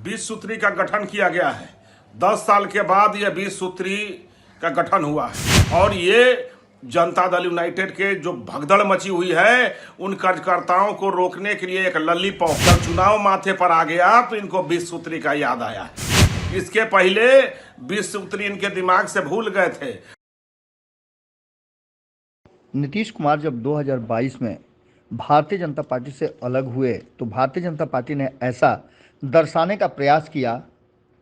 20 सूत्री का गठन किया गया है। 10 साल के बाद यह 20 सूत्री का गठन हुआ है और ये जनता दल यूनाइटेड के जो भगदड़ मची हुई है उन कार्यकर्ताओं को रोकने के लिए एक लॉलीपॉप। जब चुनाव माथे पर आ गया तो इनको 20 सूत्री का याद आया है। इसके पहले 20 सूत्री इनके दिमाग से भूल गए थे। नीतीश कुमार जब 2022 में भारतीय जनता पार्टी से अलग हुए तो भारतीय जनता पार्टी ने ऐसा दर्शाने का प्रयास किया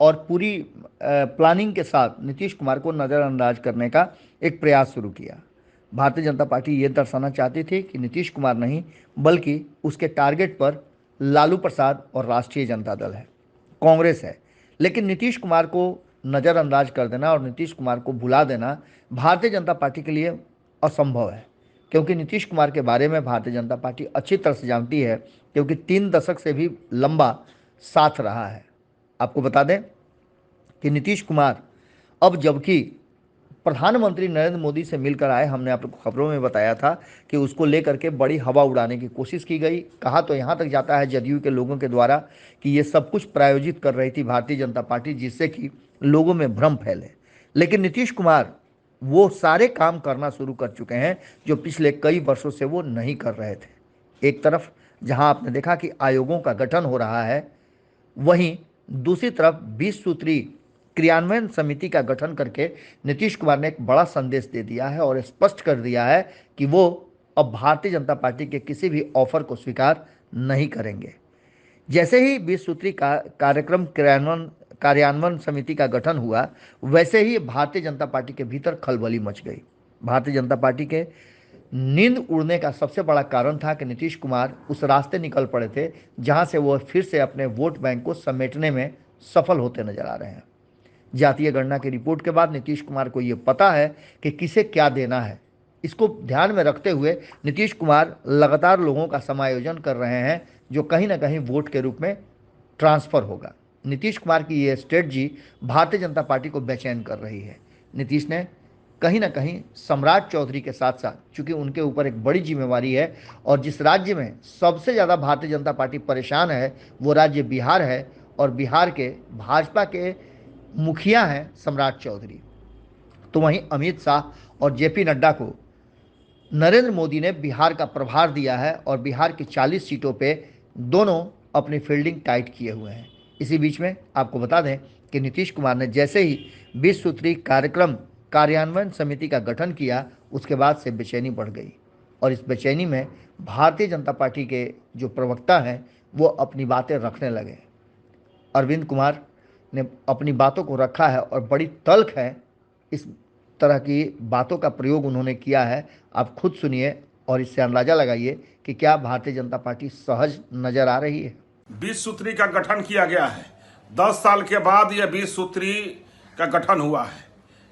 और पूरी प्लानिंग के साथ नीतीश कुमार को नज़रअंदाज करने का एक प्रयास शुरू किया। भारतीय जनता पार्टी ये दर्शाना चाहती थी कि नीतीश कुमार नहीं बल्कि उसके टारगेट पर लालू प्रसाद और राष्ट्रीय जनता दल है, कांग्रेस है। लेकिन नीतीश कुमार को नज़रअंदाज कर देना और नीतीश कुमार को भुला देना भारतीय जनता पार्टी के लिए असंभव है, क्योंकि नीतीश कुमार के बारे में भारतीय जनता पार्टी अच्छी तरह से जानती है, क्योंकि 3 दशक से भी लंबा साथ रहा है। आपको बता दें कि नीतीश कुमार अब जबकि प्रधानमंत्री नरेंद्र मोदी से मिलकर आए, हमने आपको खबरों में बताया था कि उसको लेकर के बड़ी हवा उड़ाने की कोशिश की गई। कहा तो यहाँ तक जाता है जदयू के लोगों के द्वारा कि ये सब कुछ प्रायोजित कर रही थी भारतीय जनता पार्टी, जिससे कि लोगों में भ्रम फैले। लेकिन नीतीश कुमार वो सारे काम करना शुरू कर चुके हैं जो पिछले कई वर्षों से वो नहीं कर रहे थे। एक तरफ जहां आपने देखा कि आयोगों का गठन हो रहा है, वहीं दूसरी तरफ 20 सूत्री क्रियान्वयन समिति का गठन करके नीतीश कुमार ने एक बड़ा संदेश दे दिया है और स्पष्ट कर दिया है कि वो अब भारतीय जनता पार्टी के किसी भी ऑफर को स्वीकार नहीं करेंगे। जैसे ही 20 सूत्री कार्यक्रम कार्यान्वयन समिति का गठन हुआ, वैसे ही भारतीय जनता पार्टी के भीतर खलबली मच गई। भारतीय जनता पार्टी के नींद उड़ने का सबसे बड़ा कारण था कि नीतीश कुमार उस रास्ते निकल पड़े थे जहां से वो फिर से अपने वोट बैंक को समेटने में सफल होते नजर आ रहे हैं। जातीय गणना की रिपोर्ट के बाद नीतीश कुमार को ये पता है कि किसे क्या देना है। इसको ध्यान में रखते हुए नीतीश कुमार लगातार लोगों का समायोजन कर रहे हैं जो कहीं ना कहीं वोट के रूप में ट्रांसफ़र होगा। नीतीश कुमार की ये स्ट्रेटजी भारतीय जनता पार्टी को बेचैन कर रही है। नीतीश ने कहीं ना कहीं सम्राट चौधरी के साथ साथ, चूँकि उनके ऊपर एक बड़ी जिम्मेवारी है और जिस राज्य में सबसे ज़्यादा भारतीय जनता पार्टी परेशान है वो राज्य बिहार है, और बिहार के भाजपा के मुखिया हैं सम्राट चौधरी। तो वहीं अमित शाह और जेपी नड्डा को नरेंद्र मोदी ने बिहार का प्रभार दिया है और बिहार की 40 सीटों पे दोनों अपनी फील्डिंग टाइट किए हुए हैं। इसी बीच में आपको बता दें कि नीतीश कुमार ने जैसे ही 20 सूत्री कार्यान्वयन समिति का गठन किया, उसके बाद से बेचैनी बढ़ गई और इस बेचैनी में भारतीय जनता पार्टी के जो प्रवक्ता हैं वो अपनी बातें रखने लगे। अरविंद कुमार ने अपनी बातों को रखा है और बड़ी तल्ख है, इस तरह की बातों का प्रयोग उन्होंने किया है। आप खुद सुनिए और इससे अंदाजा लगाइए कि क्या भारतीय जनता पार्टी सहज नजर आ रही है। 20 सूत्री का गठन किया गया है। 10 साल के बाद यह 20 सूत्री का गठन हुआ है।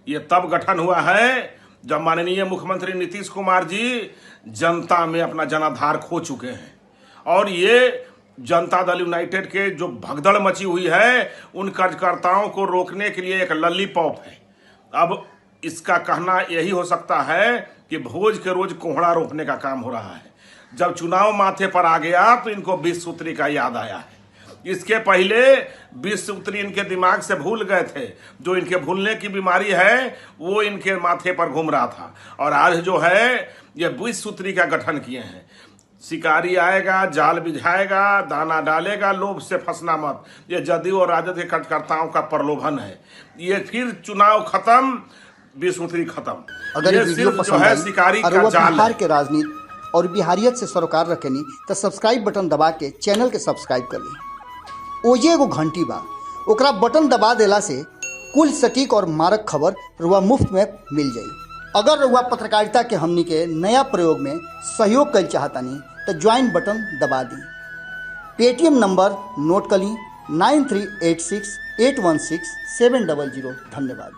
ये तब गठन हुआ है जब माननीय मुख्यमंत्री नीतीश कुमार जी जनता में अपना जनाधार खो चुके हैं और ये जनता दल यूनाइटेड के जो भगदड़ मची हुई है उन कार्यकर्ताओं को रोकने के लिए एक लॉलीपॉप है। अब इसका कहना यही हो सकता है कि भोज के रोज कोहड़ा रोपने का काम हो रहा है। जब चुनाव माथे पर आ गया तो इनको 20 सूत्री का याद आया है। इसके पहले 20 सूत्री इनके दिमाग से भूल गए थे। जो इनके भूलने की बीमारी है वो इनके माथे पर घूम रहा था और आज जो है ये 20 सूत्री का गठन किए हैं। शिकारी आएगा, जाल बिछाएगा, दाना डालेगा, लोभ से फंसना मत। ये जदयू और राजद के कार्यकर्ताओं का प्रलोभन है। ये फिर चुनाव खत्म, 20 सूत्री खत्म। अगर ये वीडियो पसंद है शिकारी का जाल बिहार के राजनीति और बिहारियत से सरोकार रखेनी तो सब्सक्राइब बटन दबा के चैनल के सब्सक्राइब कर ली। ओजे एगो घंटी बा, ओकरा बटन दबा देला से कुल सटीक और मारक खबर रुआ मुफ्त में मिल जाई। अगर रुआ पत्रकारिता के हमनी के नया प्रयोग में सहयोग कर चाहतानी तो ज्वाइन बटन दबा दी। पेटीएम नंबर नोट कर ली 9386816700। धन्यवाद।